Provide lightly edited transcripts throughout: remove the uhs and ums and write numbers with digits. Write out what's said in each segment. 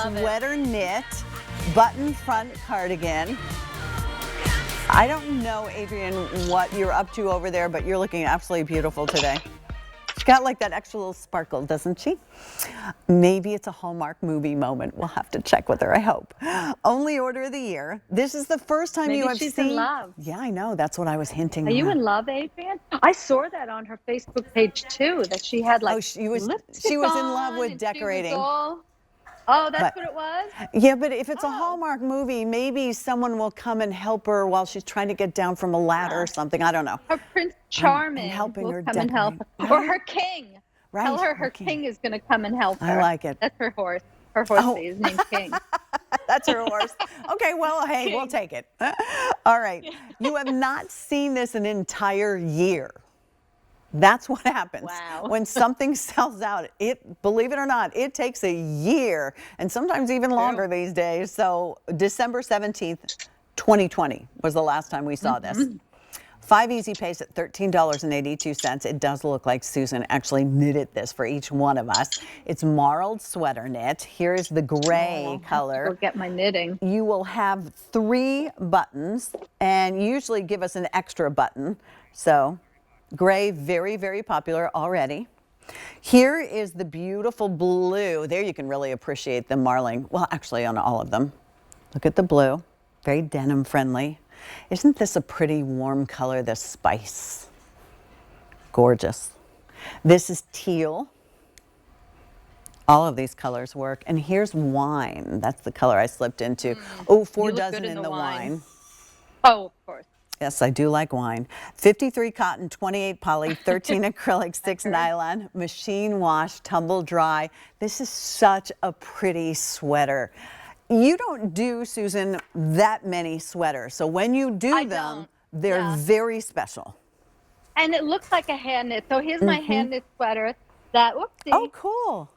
sweater knit, button front cardigan. I don't know, Adrian, what you're up to over there, but you're looking absolutely beautiful today. She's got like that extra little sparkle, doesn't she? Maybe it's a Hallmark movie moment. We'll have to check with her, I hope. Only order of the year. This is the first time you have she's seen. in love. Yeah, I know. That's what I was hinting. Are you in love, Adrian? I saw that on her Facebook page too. That she had like she was lipstick in love on with and decorating. Oh, that's what it was? Yeah, but if it's a Hallmark movie, maybe someone will come and help her while she's trying to get down from a ladder or something. I don't know. Her Prince Charming and helping will her come and help. decorate. Or her king. Right. Tell her king is going to come and help her. I like it. That's her horse. Her horse is named King. That's her horse. Okay, well, hey, we'll take it. All right. You have not seen this an entire year. That's what happens when something sells out. Believe it or not, it takes a year and sometimes even longer these days. So December 17th, 2020 was the last time we saw this. 5 easy pays at $13.82. It does look like Susan actually knitted this for each one of us. It's Marled sweater knit. Here's the gray color. Go get my knitting. You will have 3 buttons and usually give us an extra button. So gray, very, very popular already. Here is the beautiful blue. There you can really appreciate the marling. Well, actually on all of them. Look at the blue. Very denim friendly. Isn't this a pretty warm color, this spice? Gorgeous. This is teal. All of these colors work. And here's wine. That's the color I slipped into. Oh, 4 dozen in the wine. Oh, of course. Yes, I do like wine. 53 cotton, 28 poly, 13 acrylic, 6 nylon, machine wash, tumble dry. This is such a pretty sweater. You don't do, Susan, that many sweaters. So when you do them, they're very special. And it looks like a hand knit. So here's my hand knit sweater that, whoopsie. Oh, cool.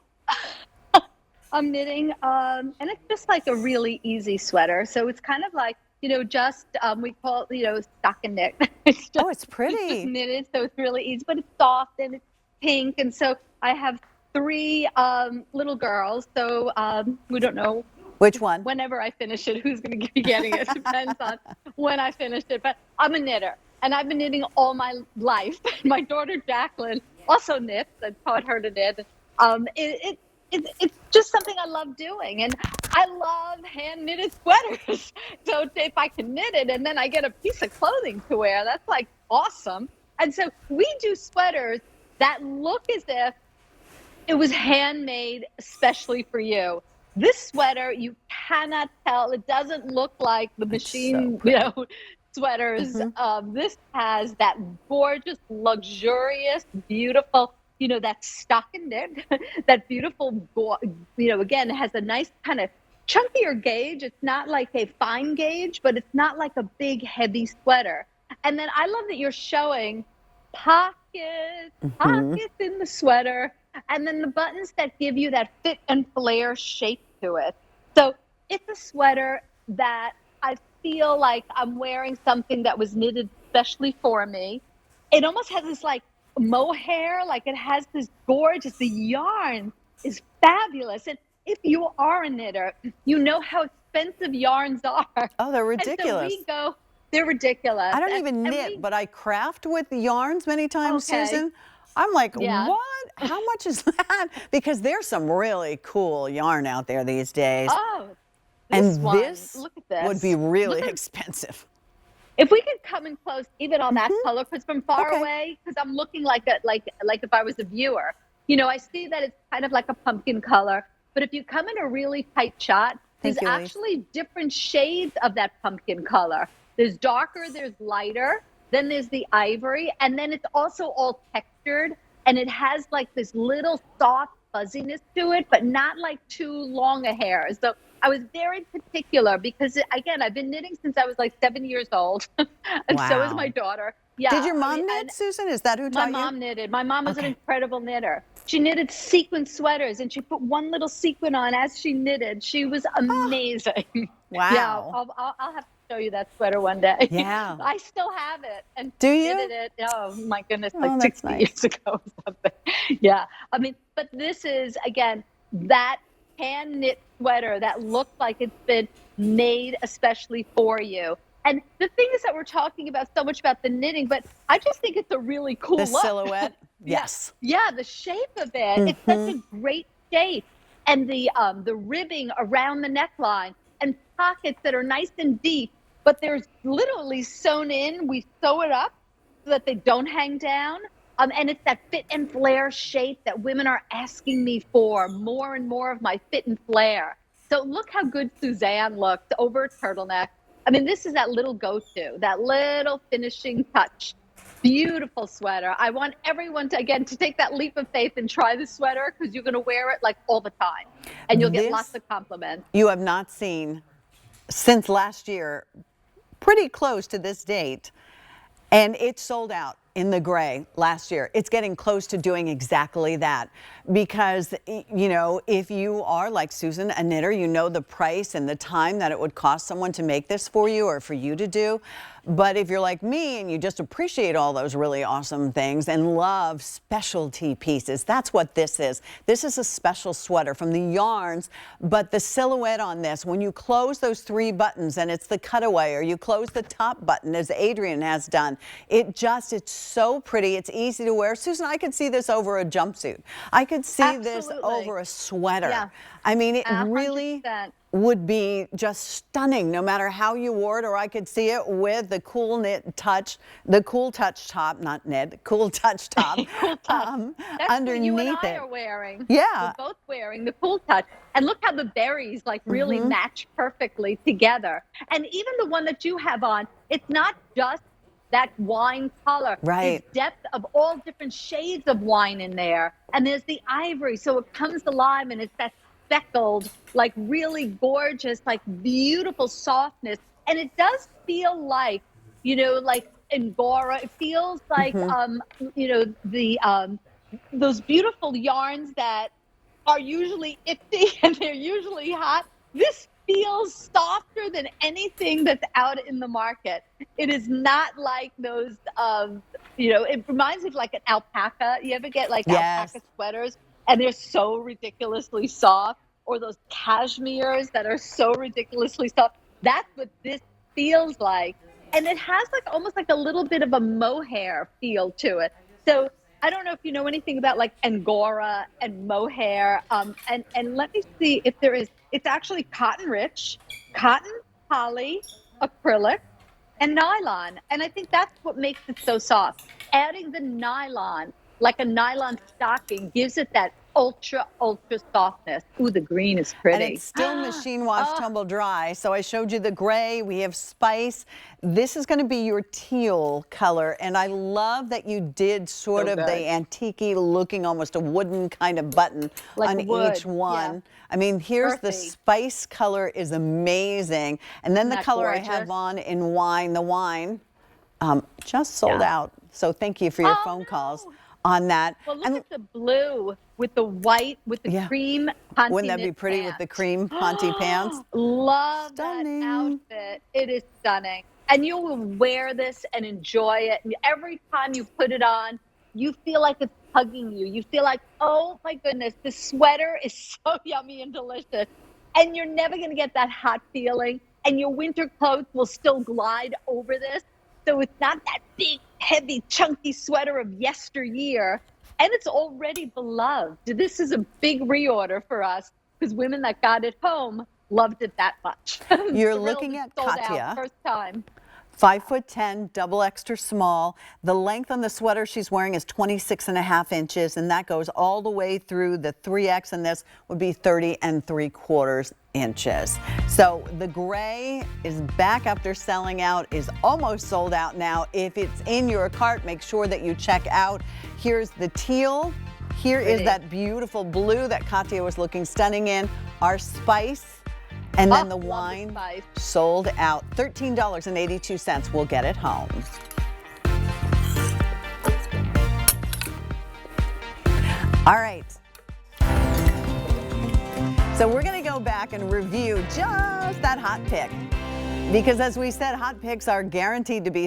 I'm knitting, and it's just like a really easy sweater. So it's kind of like, just, we call it, stocking knit. It's just, it's pretty. It's just knitted, so it's really easy, but it's soft and it's pink. And so I have 3 little girls. So we don't know. Which one? Whenever I finish it, who's going to be getting it? Depends on when I finish it. But I'm a knitter, and I've been knitting all my life. My daughter Jacqueline also knits. I taught her to knit. It's just something I love doing, and I love hand knitted sweaters. So if I can knit it, and then I get a piece of clothing to wear, that's like awesome. And so we do sweaters that look as if it was handmade especially for you. This sweater, you cannot tell. It doesn't look like the machine, sweaters. This has that gorgeous, luxurious, beautiful, that stocking knit, that beautiful, again, it has a nice kind of chunkier gauge. It's not like a fine gauge, but it's not like a big, heavy sweater. And then I love that you're showing pockets in the sweater. And then the buttons that give you that fit and flare shape to it. So it's a sweater that I feel like I'm wearing something that was knitted especially for me. It almost has this like mohair, like it has this gorgeous, the yarn is fabulous. And if you are a knitter, you know how expensive yarns are. Oh, they're ridiculous. And so they're ridiculous. I don't even knit, but I craft with yarns many times, Susan. I'm like, what? How much is that? Because there's some really cool yarn out there these days. Oh, this look at this. Would be really expensive. If we could come in close, even on that color, because from far away, because I'm looking like if I was a viewer, I see that it's kind of like a pumpkin color. But if you come in a really tight shot, there's actually different shades of that pumpkin color. There's darker, there's lighter. Then there's the ivory, and then it's also all textured, and it has like this little soft fuzziness to it, but not like too long a hair. So I was very particular because, again, I've been knitting since I was like 7 years old, and so is my daughter. Yeah. Did your mom knit, Susan? Is that who taught you? My mom knitted. My mom was an incredible knitter. She knitted sequin sweaters, and she put one little sequin on as she knitted. She was amazing. Wow. Yeah, I'll have to show you that sweater one day. Yeah. I still have it. And do you? Knitted it. Oh my goodness, like 60 years ago or something. Yeah. I mean, but this is, again, that hand knit sweater that looks like it's been made especially for you. And the thing is that we're talking about so much about the knitting, but I just think it's a really cool The look. silhouette, yes. Yeah, the shape of it. It's such a great shape. And the ribbing around the neckline and pockets that are nice and deep, but there's literally sewn in. We sew it up so that they don't hang down. And it's that fit and flare shape that women are asking me for, more and more of my fit and flare. So look how good Suzanne looks over a turtleneck. I mean, this is that little go-to, that little finishing touch. Beautiful sweater. I want everyone to, again, to take that leap of faith and try the sweater, because you're going to wear it like all the time and you'll get lots of compliments. You have not seen since last year, pretty close to this date, and it sold out in the gray last year. It's getting close to doing exactly that, because, you know, if you are like Susan, a knitter, you know the price and the time that it would cost someone to make this for you or for you to do. But if you're like me and you just appreciate all those really awesome things and love specialty pieces, that's what this is. This is a special sweater from the yarns, but the silhouette on this, when you close those 3 buttons and it's the cutaway, or you close the top button as Adrian has done, it's so pretty. It's easy to wear. Susan, I could see this over a jumpsuit. I could see this over a sweater. Yeah. I mean, it 100%. really would be just stunning no matter how you wore it. Or I could see it with the cool knit touch, the cool touch top, not knit, cool touch top. Cool touch. That's underneath what you and I it. are wearing. Yeah. We're both wearing the cool touch. And look how the berries like really match perfectly together. And even the one that you have on, it's not just that wine color. Right. There's depth of all different shades of wine in there. And there's the ivory, so it comes alive, and it's that speckled, like really gorgeous, like beautiful softness. And it does feel like, you know, like Angora. It feels like, you know, the those beautiful yarns that are usually itchy and they're usually hot. This feels softer than anything that's out in the market. It is not like those, you know, it reminds me of like an alpaca. You ever get like alpaca sweaters and they're so ridiculously soft, or those cashmeres that are so ridiculously soft? That's what this feels like. And it has like almost like a little bit of a mohair feel to it. So I don't know if you know anything about like Angora and mohair. And let me see if there is. It's actually cotton rich, cotton, poly, acrylic, and nylon. And I think that's what makes it so soft. Adding the nylon, like a nylon stocking, gives it that ultra softness. Ooh, the green is pretty. And it's still machine wash, tumble dry. So I showed you the gray. We have spice. This is going to be your teal color. And I love that you did sort of the antique looking, almost a wooden kind of button like on wood. each one. Yeah. I mean, here's the Earthy. spice color is amazing. And then Isn't the that color gorgeous? I have on in wine, the wine, just sold out. So thank you for your phone calls on that. Well, look at the blue with the white, with the cream Ponte Wouldn't that be knit pretty pants. with the cream Ponte pants? Love Stunning. that outfit. It is stunning. And you will wear this and enjoy it. And every time you put it on, you feel like it's hugging you. You feel like, oh my goodness, this sweater is so yummy and delicious. And you're never going to get that hot feeling. And your winter clothes will still glide over this. So it's not that big, heavy, chunky sweater of yesteryear. And it's already beloved. This is a big reorder for us, because women that got it home loved it that much. You're looking at sold Katya. out first time. 5'10", double extra small. The length on the sweater she's wearing is 26.5 inches, and that goes all the way through the 3X, and this would be 30 3/4 inches. So the gray is back after selling out, is almost sold out now. If it's in your cart, make sure that you check out. Here's the teal. Here is that beautiful blue that Katya was looking stunning in. Our spice. And then the wine sold out. $13.82. We'll get it home. All right. So we're going to go back and review just that hot pick. Because as we said, hot picks are guaranteed to be